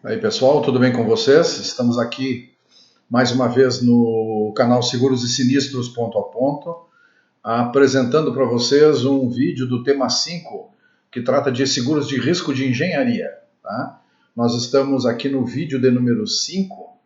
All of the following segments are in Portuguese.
Aí pessoal, tudo bem com vocês? Estamos aqui mais uma vez no canal Seguros e Sinistros Ponto a Ponto, apresentando para vocês um vídeo do tema 5, que trata de seguros de risco de engenharia. Tá? Nós estamos aqui no vídeo de número 5,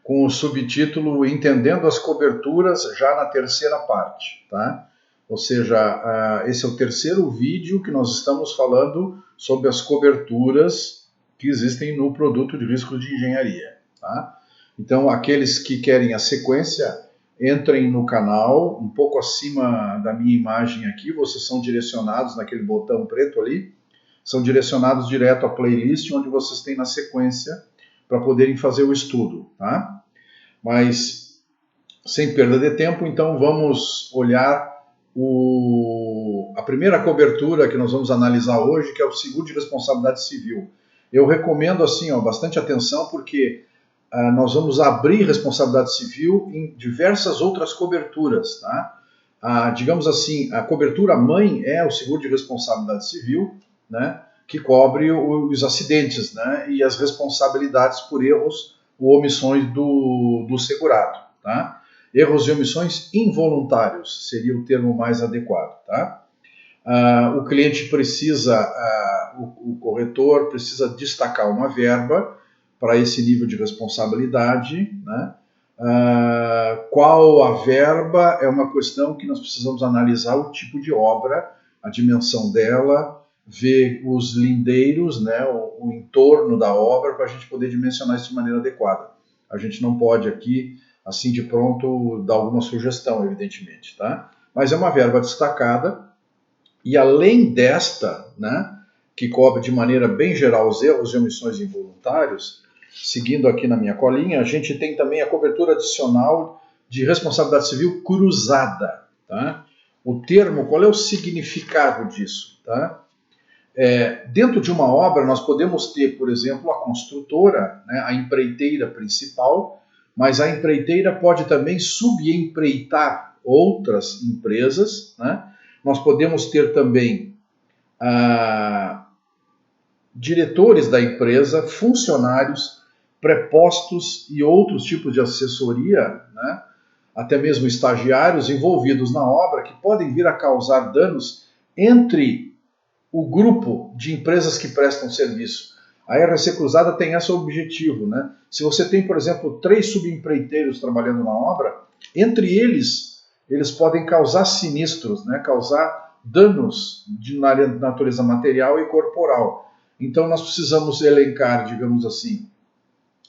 com o subtítulo Entendendo as Coberturas, já na terceira parte. Tá? Ou seja, esse é o terceiro vídeo que nós estamos falando sobre as coberturas que existem no produto de risco de engenharia. Tá? Então, aqueles que querem a sequência, entrem no canal, um pouco acima da minha imagem aqui, vocês são direcionados naquele botão preto ali, são direcionados direto à playlist, onde vocês têm na sequência para poderem fazer o estudo. Tá? Mas, sem perda de tempo, então vamos olhar a primeira cobertura que nós vamos analisar hoje, que é o seguro de responsabilidade civil. Eu recomendo assim, bastante atenção, porque nós vamos abrir responsabilidade civil em diversas outras coberturas. Tá? Digamos assim, a cobertura mãe é o seguro de responsabilidade civil, né, que cobre os acidentes, né, e as responsabilidades por erros ou omissões do segurado. Tá? Erros e omissões involuntários seria o termo mais adequado. Tá? O cliente precisa, o corretor precisa destacar uma verba para esse nível de responsabilidade. Né? Qual a verba é uma questão que nós precisamos analisar o tipo de obra, a dimensão dela, ver os lindeiros, né, o entorno da obra, para a gente poder dimensionar isso de maneira adequada. A gente não pode aqui, assim de pronto, dar alguma sugestão, evidentemente. Tá? Mas é uma verba destacada. E além desta, né, que cobre de maneira bem geral os erros e omissões involuntários, seguindo aqui na minha colinha, a gente tem também a cobertura adicional de responsabilidade civil cruzada. Tá? O termo, qual é o significado disso? Tá? Dentro de uma obra, nós podemos ter, por exemplo, a construtora, né, a empreiteira principal, mas a empreiteira pode também subempreitar outras empresas. Né? Nós podemos ter também diretores da empresa, funcionários, prepostos e outros tipos de assessoria, né? Até mesmo estagiários envolvidos na obra, que podem vir a causar danos entre o grupo de empresas que prestam serviço. A RC Cruzada tem esse objetivo. Né? Se você tem, por exemplo, 3 subempreiteiros trabalhando na obra, entre eles podem causar sinistros, né? Causar danos de natureza material e corporal. Então nós precisamos elencar, digamos assim,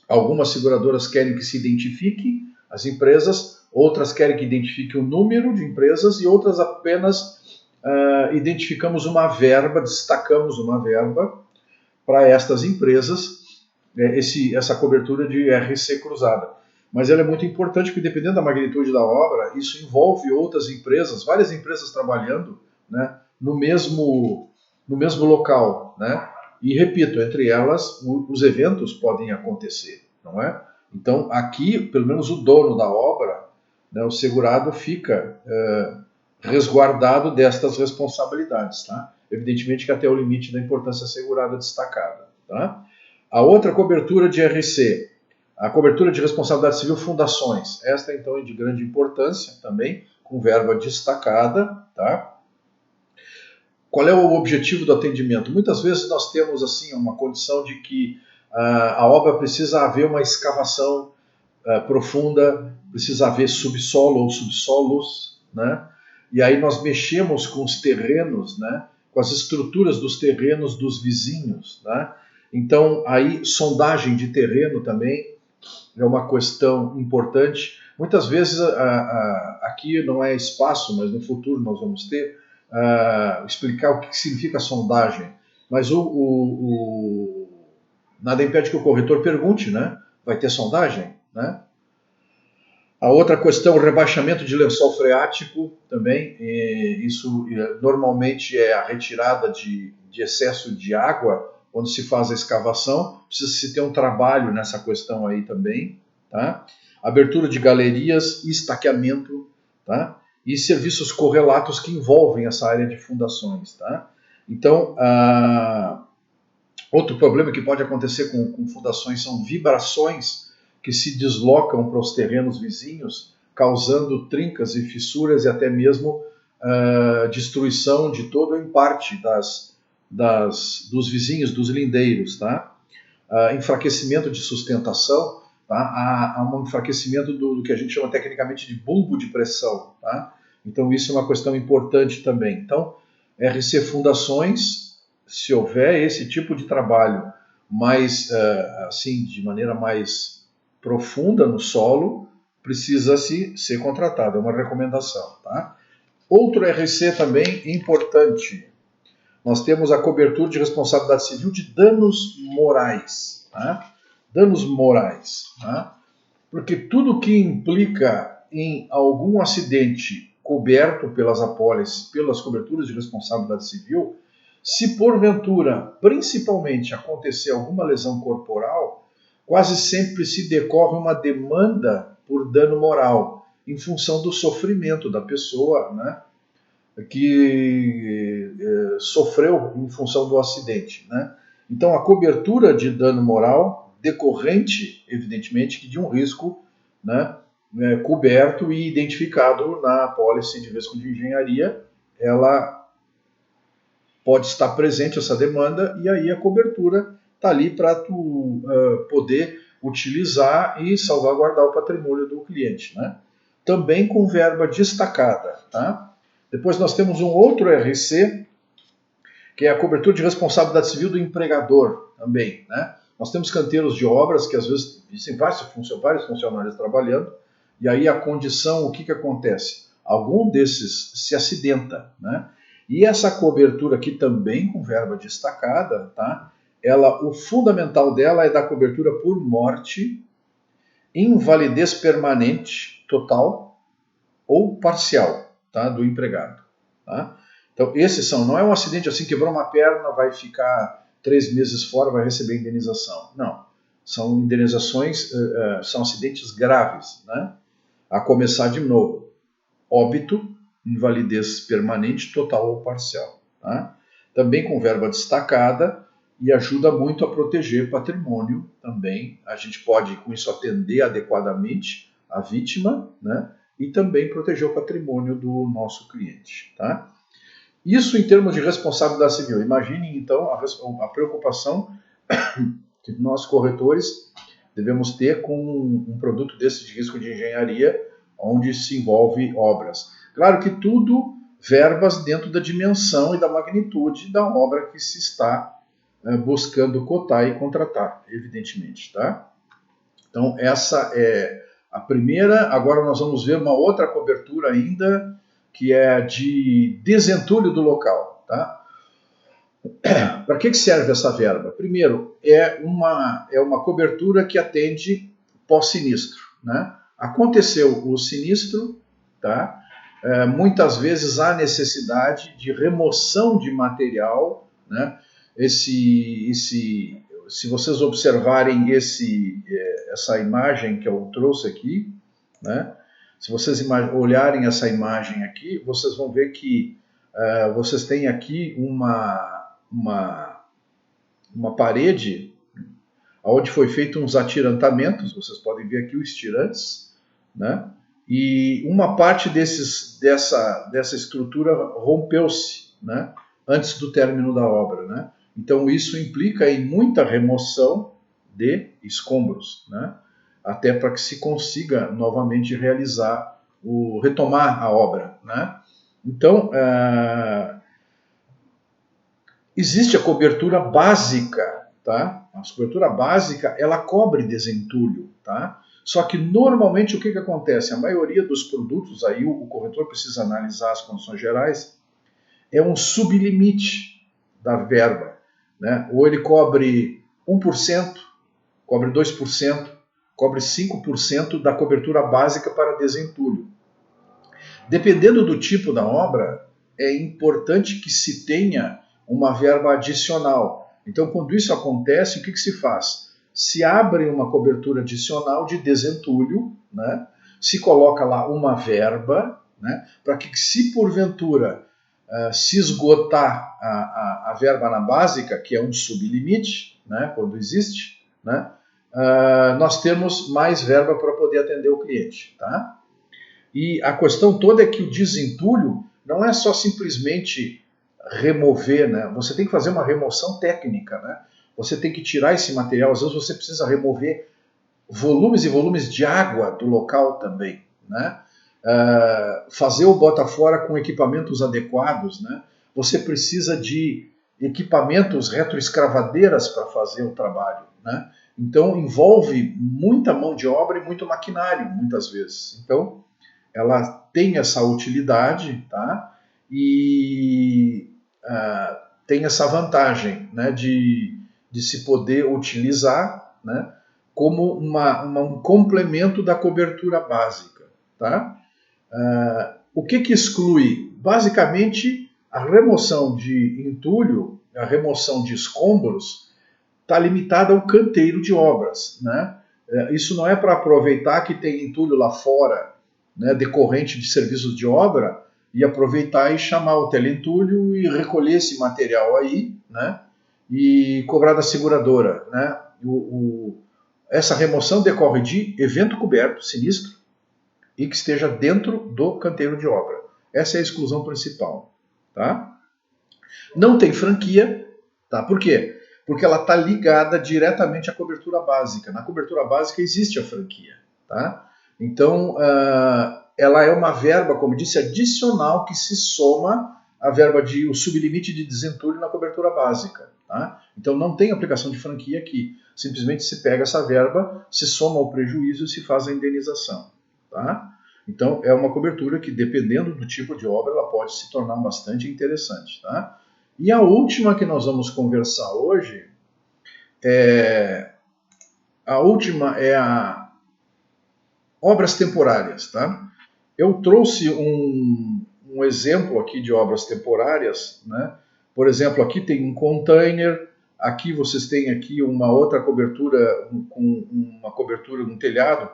algumas seguradoras querem que se identifique as empresas, outras querem que identifique o número de empresas e outras apenas identificamos uma verba, destacamos uma verba para estas empresas, essa cobertura de RC cruzada. Mas ela é muito importante porque, dependendo da magnitude da obra, isso envolve outras empresas, várias empresas trabalhando, né, no mesmo local. Né? E, repito, entre elas, os eventos podem acontecer. Não é? Então, aqui, pelo menos o dono da obra, né, o segurado, fica resguardado destas responsabilidades. Tá? Evidentemente que até o limite da importância assegurada destacada. Tá? A outra cobertura de RC, a cobertura de responsabilidade civil fundações. Esta, então, é de grande importância também, com verba destacada. Tá? Qual é o objetivo do atendimento? Muitas vezes nós temos assim uma condição de que a obra precisa haver uma escavação profunda, precisa haver subsolo ou subsolos, né? E aí nós mexemos com os terrenos, né? Com as estruturas dos terrenos dos vizinhos. Né? Então, aí, sondagem de terreno também é uma questão importante. Muitas vezes, aqui não é espaço, mas no futuro nós vamos ter, explicar o que significa sondagem. Mas nada impede que o corretor pergunte, né? Vai ter sondagem? Né? A outra questão, o rebaixamento de lençol freático também. Isso normalmente é a retirada de excesso de água quando se faz a escavação. Precisa-se ter um trabalho nessa questão aí também. Tá? Abertura de galerias, estaqueamento, tá? E serviços correlatos que envolvem essa área de fundações. Tá? Então, Outro problema que pode acontecer com fundações são vibrações que se deslocam para os terrenos vizinhos, causando trincas e fissuras e até mesmo destruição de todo o emparte dos vizinhos, dos lindeiros, tá? Enfraquecimento de sustentação, tá? Há um enfraquecimento do que a gente chama tecnicamente de bulbo de pressão, tá? Então isso é uma questão importante também. Então, RC Fundações, se houver esse tipo de trabalho mais, assim, de maneira mais profunda no solo, precisa-se ser contratado, é uma recomendação, tá? Outro RC também importante, nós temos a cobertura de responsabilidade civil de danos morais, tá? Danos morais, tá? Porque tudo que implica em algum acidente coberto pelas apólices, pelas coberturas de responsabilidade civil, se porventura, principalmente, acontecer alguma lesão corporal, quase sempre se decorre uma demanda por dano moral, em função do sofrimento da pessoa, né, que sofreu em função do acidente, né? Então, a cobertura de dano moral decorrente, evidentemente, de um risco, né, coberto e identificado na apólice de risco de engenharia, ela pode estar presente essa demanda e aí a cobertura está ali para tu poder utilizar e salvaguardar o patrimônio do cliente, né? Também com verba destacada, tá? Depois nós temos um outro RC, que é a cobertura de responsabilidade civil do empregador também, né? Nós temos canteiros de obras que às vezes existem vários funcionários trabalhando, e aí a condição, o que acontece? Algum desses se acidenta, né? E essa cobertura aqui também com verba destacada, tá? O fundamental dela é da cobertura por morte, invalidez permanente, total ou parcial, tá? Do empregado, tá? Então, esses não é um acidente assim, quebrou uma perna, vai ficar 3 meses fora, vai receber indenização. Não, são indenizações, são acidentes graves, né? A começar de novo, óbito, invalidez permanente, total ou parcial, tá? Também com verba destacada e ajuda muito a proteger patrimônio também. A gente pode, com isso, atender adequadamente a vítima, né? E também proteger o patrimônio do nosso cliente, tá? Isso em termos de responsabilidade civil. Imaginem, então, a preocupação que nós, corretores, devemos ter com um produto desse de risco de engenharia, onde se envolve obras. Claro que tudo verbas dentro da dimensão e da magnitude da obra que se está buscando cotar e contratar, evidentemente, tá? Então, essa é a primeira. Agora nós vamos ver uma outra cobertura ainda, que é de desentulho do local, tá? Para que serve essa verba? Primeiro, é uma cobertura que atende pós-sinistro, né? Aconteceu o sinistro, tá? Muitas vezes há necessidade de remoção de material, né? Se vocês observarem essa imagem que eu trouxe aqui, né? Se vocês olharem essa imagem aqui, vocês vão ver que vocês têm aqui uma parede onde foi feito uns atirantamentos, vocês podem ver aqui os tirantes, né? E uma parte dessa estrutura rompeu-se, né? Antes do término da obra, né? Então isso implica em muita remoção de escombros, né? Até para que se consiga novamente retomar a obra, né? Então, existe a cobertura básica, tá? A cobertura básica, ela cobre desentulho, tá? Só que normalmente o que acontece? A maioria dos produtos, aí o corretor precisa analisar as condições gerais, é um sublimite da verba, né? Ou ele cobre 1%, cobre 2%, cobre 5% da cobertura básica para desentulho. Dependendo do tipo da obra, é importante que se tenha uma verba adicional. Então, quando isso acontece, o que se faz? Se abre uma cobertura adicional de desentulho, né? Se coloca lá uma verba, né? Para que, se porventura se esgotar a verba na básica, que é um sublimite, né, quando existe, né, nós temos mais verba para poder atender o cliente. Tá? E a questão toda é que o desentulho não é só simplesmente remover, né? Você tem que fazer uma remoção técnica, né? Você tem que tirar esse material, às vezes você precisa remover volumes e volumes de água do local também, né? Fazer o bota fora com equipamentos adequados, né? Você precisa de equipamentos retroescravadeiras para fazer o trabalho, né? Então envolve muita mão de obra e muito maquinário, muitas vezes. Então ela tem essa utilidade, tá? E tem essa vantagem, né, de se poder utilizar, né, como um complemento da cobertura básica. Tá? O que exclui? Basicamente, a remoção de entulho, a remoção de escombros, está limitada ao canteiro de obras. Né? Isso não é para aproveitar que tem entulho lá fora, né, decorrente de serviços de obra, e aproveitar e chamar o teleentulho e recolher esse material aí, né, e cobrar da seguradora. Né? Essa remoção decorre de evento coberto, sinistro, e que esteja dentro do canteiro de obra. Essa é a exclusão principal. Tá? Não tem franquia. Tá? Por quê? Porque ela está ligada diretamente à cobertura básica. Na cobertura básica existe a franquia. Tá? Então, ela é uma verba, como disse, adicional que se soma à verba o sublimite de desentulho na cobertura básica. Tá? Então, não tem aplicação de franquia aqui. Simplesmente se pega essa verba, se soma ao prejuízo e se faz a indenização. Tá? Então, é uma cobertura que, dependendo do tipo de obra, ela pode se tornar bastante interessante. Tá? E a última que nós vamos conversar hoje a obras temporárias. Tá? Eu trouxe um exemplo aqui de obras temporárias. Né? Por exemplo, aqui tem um container, aqui vocês têm aqui uma outra cobertura, uma cobertura, um telhado,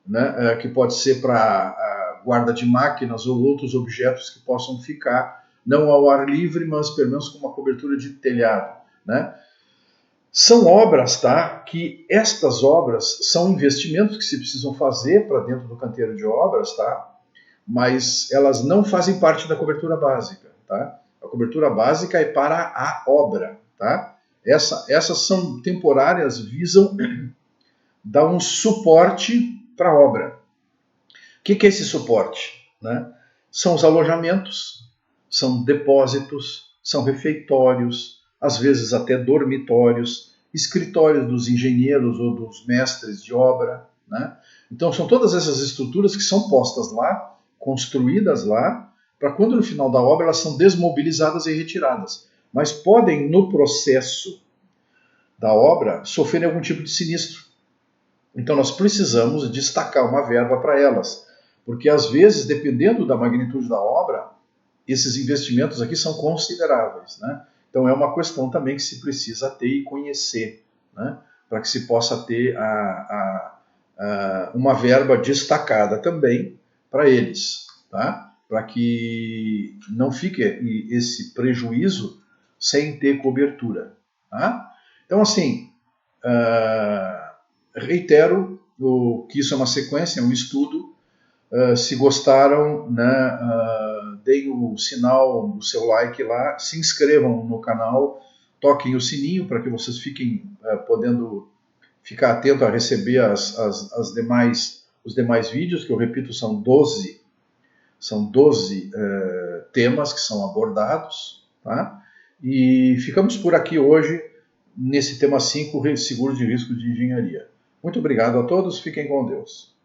né, que pode ser para guarda de máquinas ou outros objetos que possam ficar, não ao ar livre, mas pelo menos com uma cobertura de telhado. Né? São obras, tá, que estas obras são investimentos que se precisam fazer para dentro do canteiro de obras, tá, mas elas não fazem parte da cobertura básica. Tá? A cobertura básica é para a obra. Tá? Essas são temporárias, visam dar um suporte para a obra. O que é esse suporte? Né? São os alojamentos, são depósitos, são refeitórios, às vezes até dormitórios, escritórios dos engenheiros ou dos mestres de obra. Né? Então são todas essas estruturas que são postas lá, construídas lá, para quando no final da obra elas são desmobilizadas e retiradas. Mas podem, no processo da obra, sofrer algum tipo de sinistro. Então nós precisamos destacar uma verba para elas, porque às vezes, dependendo da magnitude da obra, esses investimentos aqui são consideráveis. Né? Então é uma questão também que se precisa ter e conhecer, né? Para que se possa ter uma verba destacada também para eles, tá? Para que não fique esse prejuízo sem ter cobertura. Tá? Então assim, reitero que isso é uma sequência, é um estudo. Se gostaram, né, deem o sinal, o seu like lá, se inscrevam no canal, toquem o sininho para que vocês fiquem podendo ficar atento a receber os demais vídeos, que eu repito, são 12 temas que são abordados. Tá? E ficamos por aqui hoje nesse tema 5, seguro de risco de engenharia. Muito obrigado a todos, fiquem com Deus.